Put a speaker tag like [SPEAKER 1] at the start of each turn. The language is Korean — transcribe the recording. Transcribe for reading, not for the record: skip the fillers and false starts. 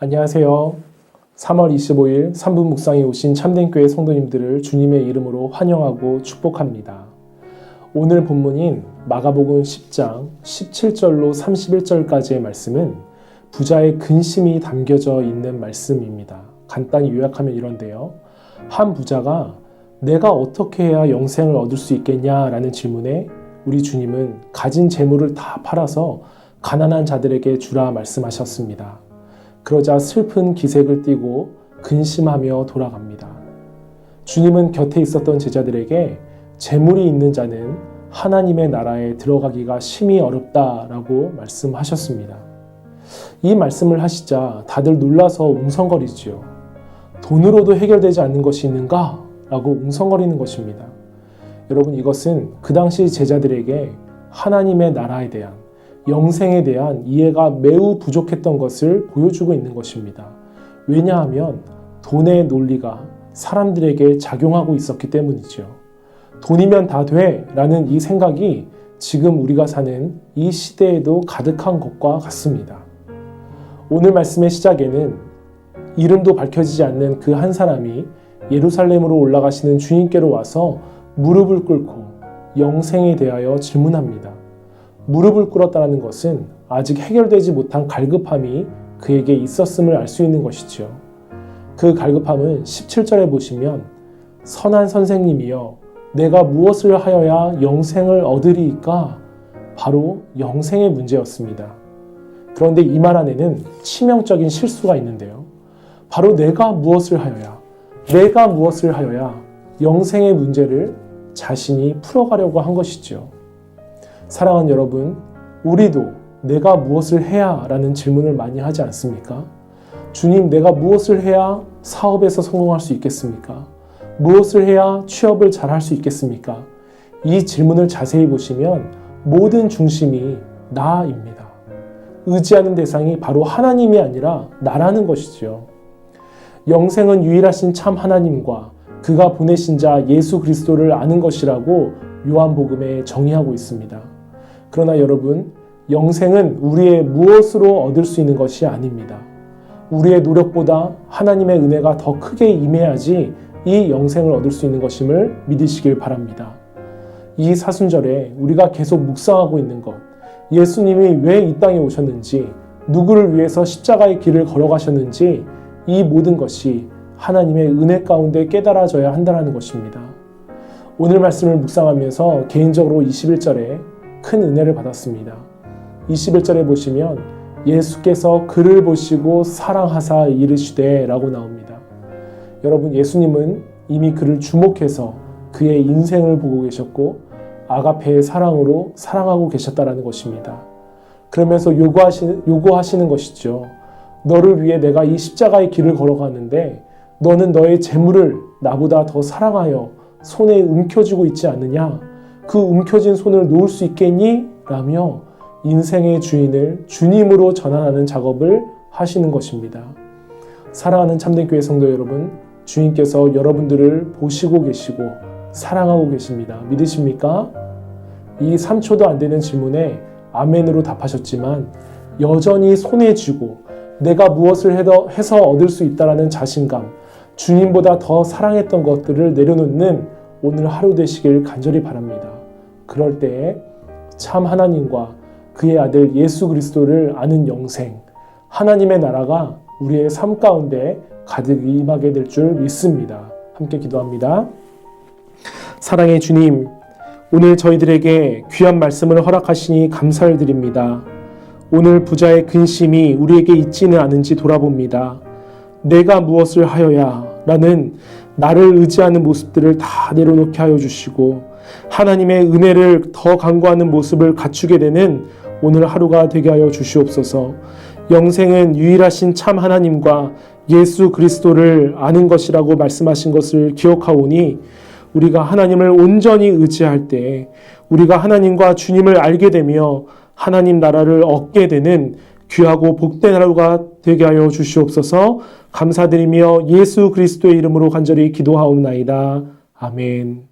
[SPEAKER 1] 안녕하세요. 3월 25일 3분 묵상에 오신 참된교회 성도님들을 주님의 이름으로 환영하고 축복합니다. 오늘 본문인 마가복음 10장 17절로 31절까지의 말씀은 부자의 근심이 담겨져 있는 말씀입니다. 간단히 요약하면 이런데요. 한 부자가 내가 어떻게 해야 영생을 얻을 수 있겠냐라는 질문에 우리 주님은 가진 재물을 다 팔아서 가난한 자들에게 주라 말씀하셨습니다. 그러자 슬픈 기색을 띠고 근심하며 돌아갑니다. 주님은 곁에 있었던 제자들에게 재물이 있는 자는 하나님의 나라에 들어가기가 심히 어렵다라고 말씀하셨습니다. 이 말씀을 하시자 다들 놀라서 웅성거리지요. 돈으로도 해결되지 않는 것이 있는가? 라고 웅성거리는 것입니다. 여러분, 이것은 그 당시 제자들에게 하나님의 나라에 대한, 영생에 대한 이해가 매우 부족했던 것을 보여주고 있는 것입니다. 왜냐하면 돈의 논리가 사람들에게 작용하고 있었기 때문이죠. 돈이면 다 돼 라는 이 생각이 지금 우리가 사는 이 시대에도 가득한 것과 같습니다. 오늘 말씀의 시작에는 이름도 밝혀지지 않는 그 한 사람이 예루살렘으로 올라가시는 주님께로 와서 무릎을 꿇고 영생에 대하여 질문합니다. 무릎을 꿇었다는 것은 아직 해결되지 못한 갈급함이 그에게 있었음을 알 수 있는 것이지요. 그 갈급함은 17절에 보시면 선한 선생님이여 내가 무엇을 하여야 영생을 얻으리이까? 바로 영생의 문제였습니다. 그런데 이 말 안에는 치명적인 실수가 있는데요. 바로 내가 무엇을 하여야 영생의 문제를 자신이 풀어가려고 한 것이죠. 사랑하는 여러분, 우리도 내가 무엇을 해야 라는 질문을 많이 하지 않습니까? 주님, 내가 무엇을 해야 사업에서 성공할 수 있겠습니까? 무엇을 해야 취업을 잘할 수 있겠습니까? 이 질문을 자세히 보시면 모든 중심이 나입니다. 의지하는 대상이 바로 하나님이 아니라 나라는 것이지요. 영생은 유일하신 참 하나님과 그가 보내신 자 예수 그리스도를 아는 것이라고 요한복음에 정의하고 있습니다. 그러나 여러분, 영생은 우리의 무엇으로 얻을 수 있는 것이 아닙니다. 우리의 노력보다 하나님의 은혜가 더 크게 임해야지 이 영생을 얻을 수 있는 것임을 믿으시길 바랍니다. 이 사순절에 우리가 계속 묵상하고 있는 것, 예수님이 왜 이 땅에 오셨는지, 누구를 위해서 십자가의 길을 걸어가셨는지 이 모든 것이 하나님의 은혜 가운데 깨달아져야 한다는 것입니다. 오늘 말씀을 묵상하면서 개인적으로 21절에 큰 은혜를 받았습니다. 21절에 보시면 예수께서 그를 보시고 사랑하사 이르시되 라고 나옵니다. 여러분, 예수님은 이미 그를 주목해서 그의 인생을 보고 계셨고 아가페의 사랑으로 사랑하고 계셨다는 것입니다. 그러면서 요구하시는 것이죠. 너를 위해 내가 이 십자가의 길을 걸어가는데 너는 너의 재물을 나보다 더 사랑하여 손에 움켜쥐고 있지 않느냐? 그 움켜진 손을 놓을 수 있겠니? 라며 인생의 주인을 주님으로 전환하는 작업을 하시는 것입니다. 사랑하는 참된교회 성도 여러분, 주님께서 여러분들을 보시고 계시고 사랑하고 계십니다. 믿으십니까? 이 3초도 안 되는 질문에 아멘으로 답하셨지만 여전히 손에 쥐고 내가 무엇을 해서 얻을 수 있다는 자신감, 주님보다 더 사랑했던 것들을 내려놓는 오늘 하루 되시길 간절히 바랍니다. 그럴 때에 참 하나님과 그의 아들 예수 그리스도를 아는 영생, 하나님의 나라가 우리의 삶 가운데 가득 임하게 될 줄 믿습니다. 함께 기도합니다. 사랑의 주님, 오늘 저희들에게 귀한 말씀을 허락하시니 감사를 드립니다. 오늘 부자의 근심이 우리에게 있지는 않은지 돌아봅니다. 내가 무엇을 하여야 라는 나를 의지하는 모습들을 다 내려놓게 하여 주시고 하나님의 은혜를 더 간구하는 모습을 갖추게 되는 오늘 하루가 되게 하여 주시옵소서. 영생은 유일하신 참 하나님과 예수 그리스도를 아는 것이라고 말씀하신 것을 기억하오니 우리가 하나님을 온전히 의지할 때 우리가 하나님과 주님을 알게 되며 하나님 나라를 얻게 되는 귀하고 복된 하루가 되게 하여 주시옵소서. 감사드리며 예수 그리스도의 이름으로 간절히 기도하옵나이다. 아멘.